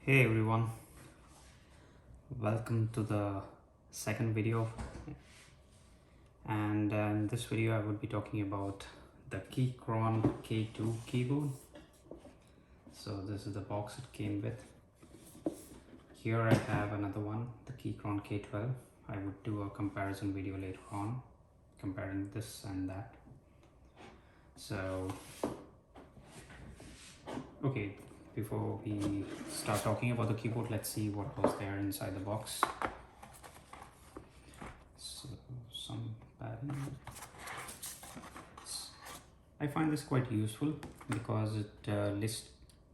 Hey everyone, welcome to the second video, and in this video I would be talking about the Keychron K2 keyboard. So this is the box it came with. Here I have another one, the Keychron K12. I would do a comparison video later on comparing this and that. So okay, before we start talking about the keyboard, let's see what was there inside the box. So some padding. I find this quite useful because it lists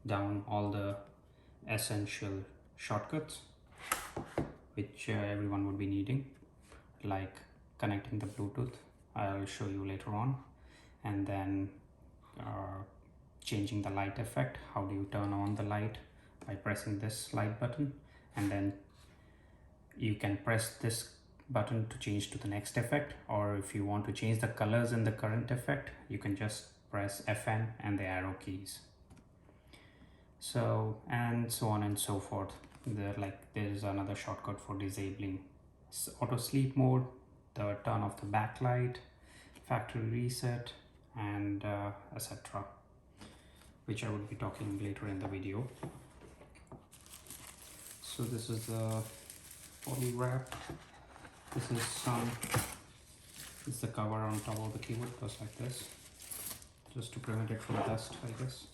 down all the essential shortcuts which everyone would be needing, like connecting the Bluetooth. I'll show you later on, and then changing the light effect. How do you turn on the light? By pressing this light button, and then you can press this button to change to the next effect, or if you want to change the colors in the current effect, you can just press FN and the arrow keys. So and so on and so forth. There's another shortcut for disabling auto sleep mode, the turn off the backlight, factory reset, and etc., which I would be talking later in the video. So this is the poly wrap. This is the cover on top of the keyboard, goes like this, just to prevent it from dust, I guess.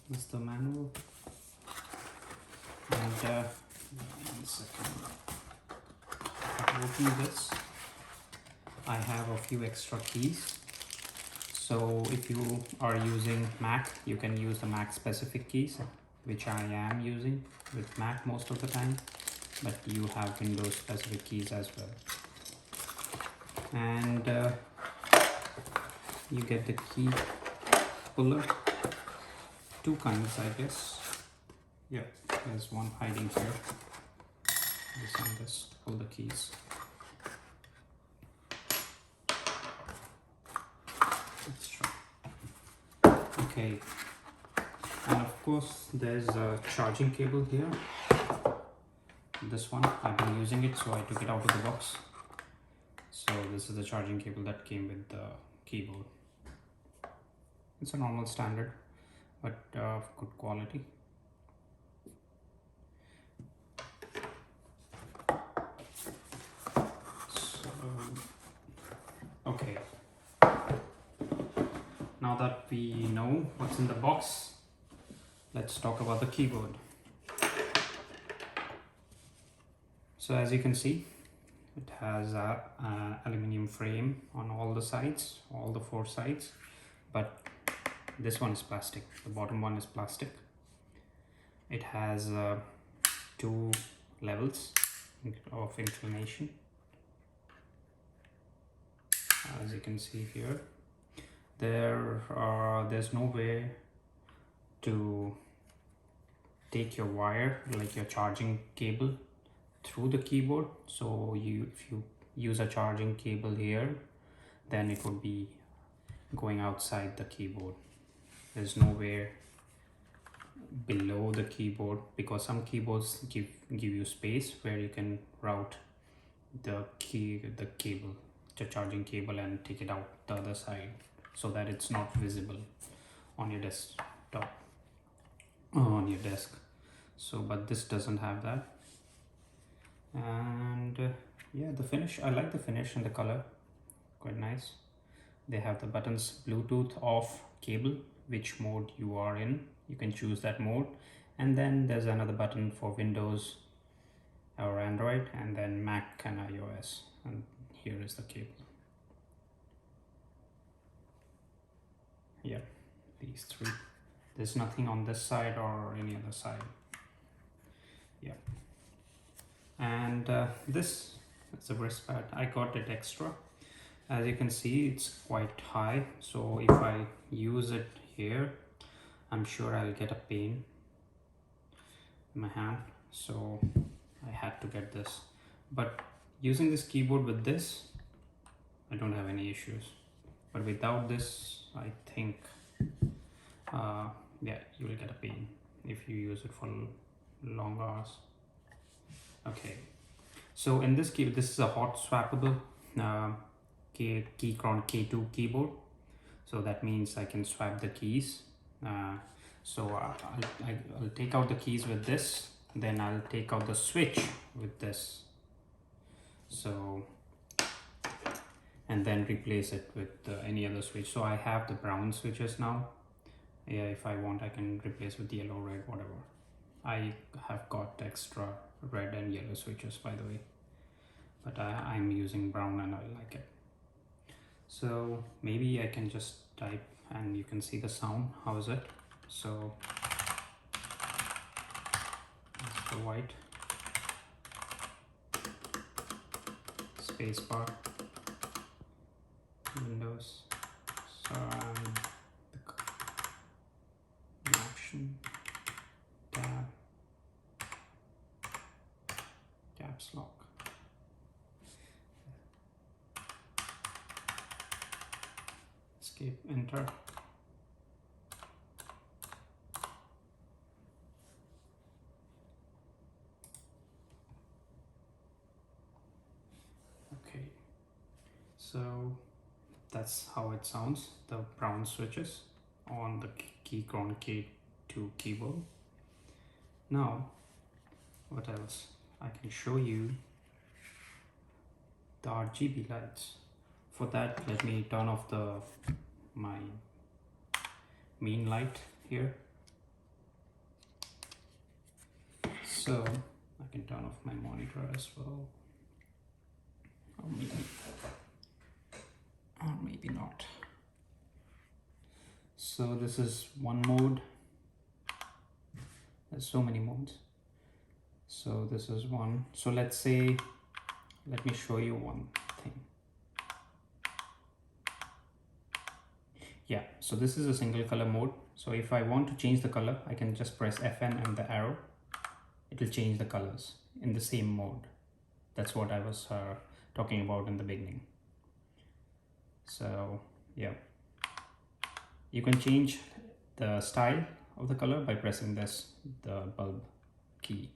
This is the manual, and one second. After opening this, I have a few extra keys. So if you are using Mac, you can use the Mac specific keys, which I am using with Mac most of the time, but you have Windows specific keys as well. And you get the key puller, two kinds, I guess. Yeah, there's one hiding here. This and this, pull the keys. Let's try. Okay, and of course there's a charging cable here. This one, I've been using it, so I took it out of the box. So this is the charging cable that came with the keyboard. It's a normal standard, but of good quality. So, okay. Now that we know what's in the box, let's talk about the keyboard. So as you can see, it has a aluminium frame on all the sides, all the four sides, but this one is plastic. The bottom one is plastic. It has two levels of inclination, as you can see here. There's no way to take your wire, like your charging cable, through the keyboard. So if you use a charging cable here, then it would be going outside the keyboard. There's nowhere below the keyboard, because some keyboards give you space where you can route the cable, the charging cable, and take it out the other side so that it's not visible on your desktop, on your desk. So but this doesn't have that. And yeah, the finish, I like the finish and the color, quite nice. They have the buttons, Bluetooth, off, cable, which mode you are in, you can choose that mode. And then there's another button for Windows or Android, and then Mac and iOS. And here is the cable. Yeah, these three. There's nothing on this side or any other side. Yeah. And this is a wrist pad. I got it extra. As you can see, it's quite high, so if I use it here, I'm sure I'll get a pain in my hand, so I had to get this. But using this keyboard with this, I don't have any issues, but without this, I think yeah, you will get a pain if you use it for long hours. Okay, so in this keyboard, this is a hot swappable Keychron K2 keyboard. So that means I can swap the keys. I'll take out the keys with this, then I'll take out the switch with this. So, and then replace it with any other switch. So I have the brown switches now. Yeah, if I want, I can replace with yellow, red, whatever. I have got extra red and yellow switches, by the way, but I'm using brown and I like it. So maybe I can just type and you can see the sound. How is it? So that's the white, space bar, Windows, so the option, tab, caps lock. Escape, enter. Okay, so that's how it sounds, the brown switches on the Keychron K2 keyboard. Now, what else? I can show you the RGB lights. For that, let me turn off my main light here. So I can turn off my monitor as well, or maybe not. So this is one mode. There's so many modes. So this is one. So let's say, let me show you one thing. Yeah, so this is a single color mode. So if I want to change the color, I can just press FN and the arrow. It will change the colors in the same mode. That's what I was talking about in the beginning. So yeah, you can change the style of the color by pressing the bulb key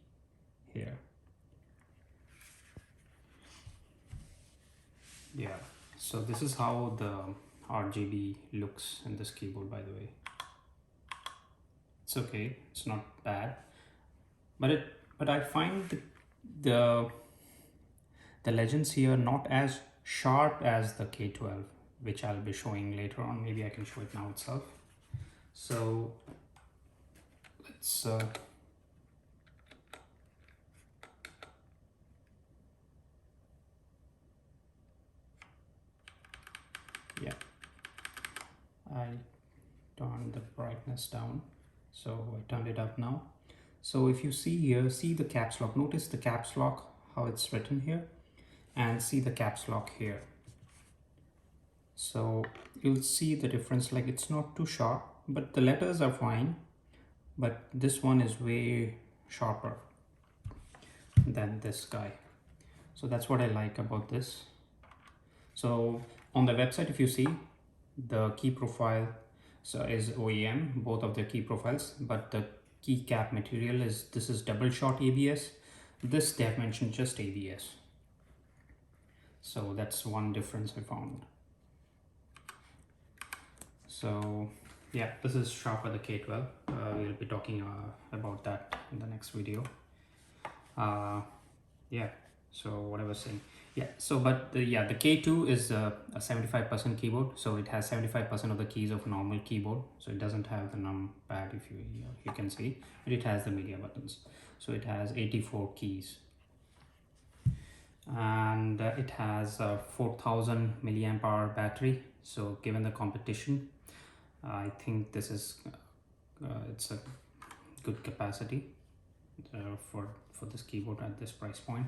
here. Yeah, so this is how the RGB looks in this keyboard, by the way. It's okay, it's not bad, but I find the legends here not as sharp as the K12, which I'll be showing later on. Maybe I can show it now itself. So let's yeah, I turned the brightness down, so I turned it up now. So if you see here, see the caps lock, notice the caps lock, how it's written here, and see the caps lock here. So you'll see the difference, like it's not too sharp, but the letters are fine, but this one is way sharper than this guy. So that's what I like about this. So on the website, if you see, the key profile is OEM, both of the key profiles, but the keycap material is, this is double shot ABS. This they have mentioned just ABS. So that's one difference I found. So yeah, this is sharper the K12. We'll be talking about that in the next video. Yeah, so what I was saying, yeah, so but the K2 is a 75% keyboard, so it has 75% of the keys of a normal keyboard, so it doesn't have the numpad, if you can see, but it has the media buttons. So it has 84 keys, and it has a 4000 milliamp hour battery. So given the competition, I think this is it's a good capacity for this keyboard at this price point.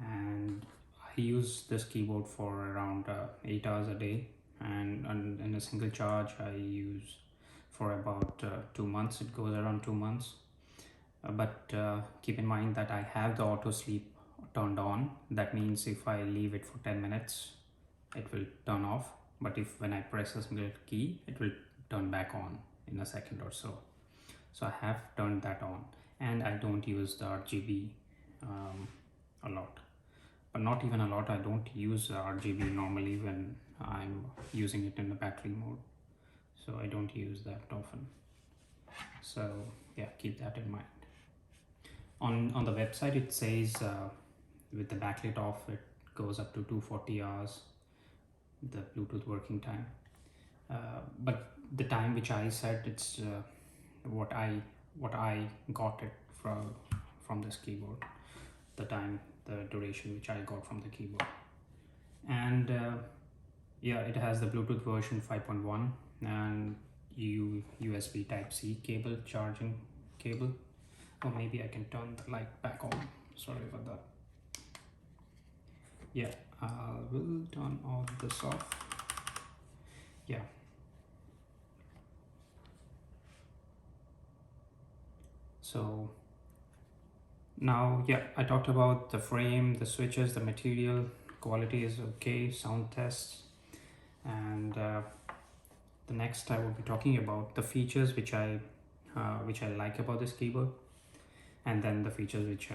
And I use this keyboard for around 8 hours a day, and in a single charge I use for about 2 months. It goes around 2 months, but keep in mind that I have the auto sleep turned on. That means if I leave it for 10 minutes it will turn off, but when I press a single key, it will turn back on in a second or so. So I have turned that on, and I don't use the RGB a lot, but not even a lot. I don't use RGB normally when I'm using it in the battery mode, so I don't use that often. So yeah, keep that in mind. On the website it says with the backlit off it goes up to 240 hours, the Bluetooth working time, but the time which I said, it's what I got it from this keyboard, the duration which I got from the keyboard. And yeah, it has the Bluetooth version 5.1 and USB type C cable, charging cable. Or maybe I can turn the light back on, sorry about that. Yeah, I will turn all this off. Yeah, so now, yeah, I talked about the frame, the switches, the material quality is okay, sound tests, and the next I will be talking about the features which I like about this keyboard, and then the features which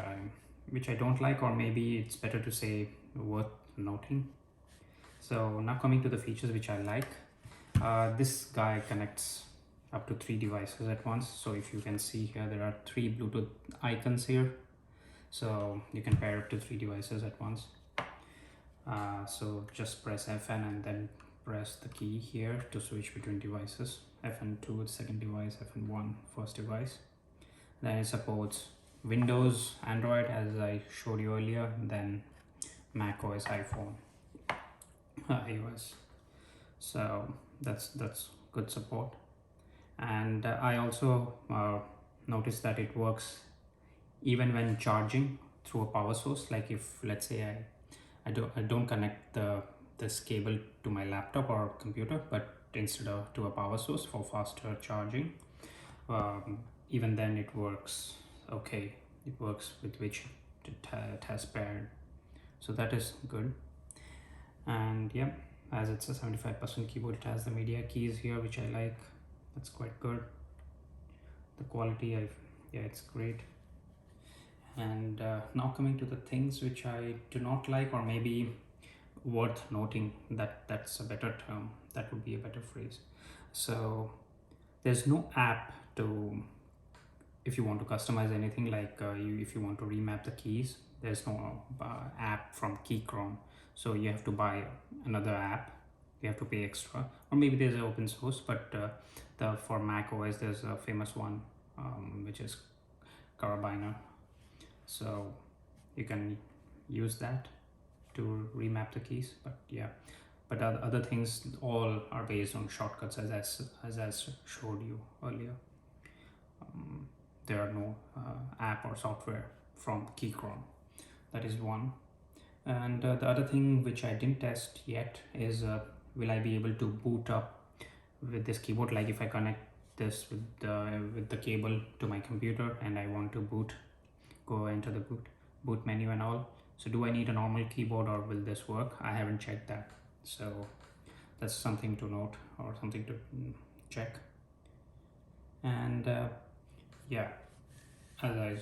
I don't like, or maybe it's better to say worth noting. So now coming to the features which I like, this guy connects up to 3 devices at once. So if you can see here, there are 3 Bluetooth icons here, so you can pair up to 3 devices at once. So just press FN and then press the key here to switch between devices. FN2 second device, FN1 first device. Then it supports Windows, Android as I showed you earlier, then Mac OS, iPhone, iOS. So that's good support. And I also noticed that it works even when charging through a power source. Like if, let's say, I don't connect this cable to my laptop or computer, but instead of to a power source for faster charging, even then it works okay. It works with which it has paired, so that is good. And yeah, as it's a 75% keyboard, it has the media keys here, which I like. That's quite good. The quality, yeah, it's great. And now coming to the things which I do not like, or maybe worth noting, that's a better term, that would be a better phrase. So there's no app to, if you want to customize anything, like if you want to remap the keys, there's no app from Keychron, so you have to buy another app. You have to pay extra, or maybe there's an open source, but for Mac OS there's a famous one, which is Carabiner, so you can use that to remap the keys. But yeah, but other things all are based on shortcuts, as I showed you earlier. There are no app or software from Keychron. That is one. And the other thing which I didn't test yet is will I be able to boot up with this keyboard? Like if I connect this with the cable to my computer and I want to go into the boot menu and all, so do I need a normal keyboard or will this work? I haven't checked that, so that's something to note or something to check. And yeah, as I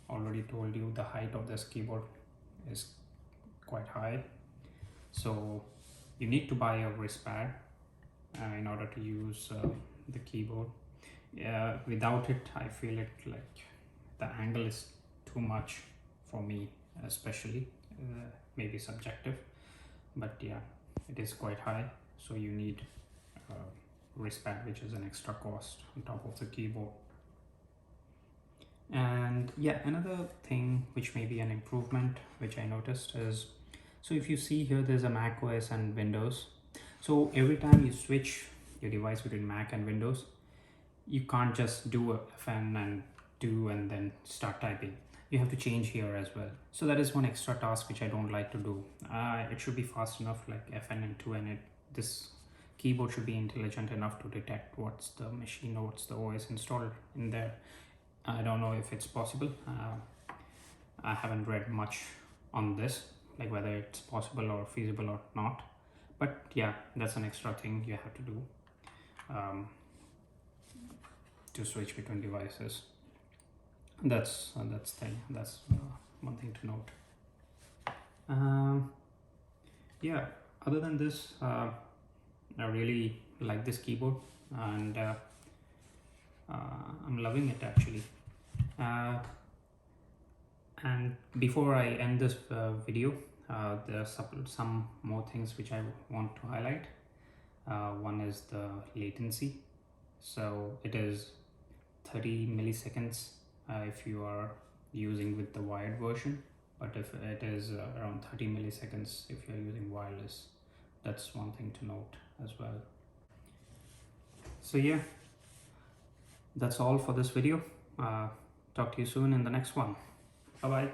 already told you, the height of this keyboard is quite high, so you need to buy a wrist pad in order to use the keyboard. Without it, I feel it like the angle is too much for me, especially. Maybe subjective, but yeah, it is quite high, so you need a wrist pad, which is an extra cost on top of the keyboard. And yeah, another thing which may be an improvement which I noticed is, so if you see here, there's a Mac OS and Windows. So every time you switch your device between Mac and Windows, you can't just do a FN and then start typing. You have to change here as well. So that is one extra task which I don't like to do. It should be fast enough, like FN and 2, and this keyboard should be intelligent enough to detect what's the machine or what's the OS installed in there. I don't know if it's possible. I haven't read much on this, like whether it's possible or feasible or not. But yeah, that's an extra thing you have to do to switch between devices. That's one thing to note. Yeah, other than this, I really like this keyboard, and I'm loving it actually. And before I end this video, there are some more things which I want to highlight. One is the latency. So it is 30 milliseconds if you are using with the wired version, but if it is around 30 milliseconds if you're using wireless. That's one thing to note as well. So yeah, that's all for this video. Talk to you soon in the next one. Bye bye.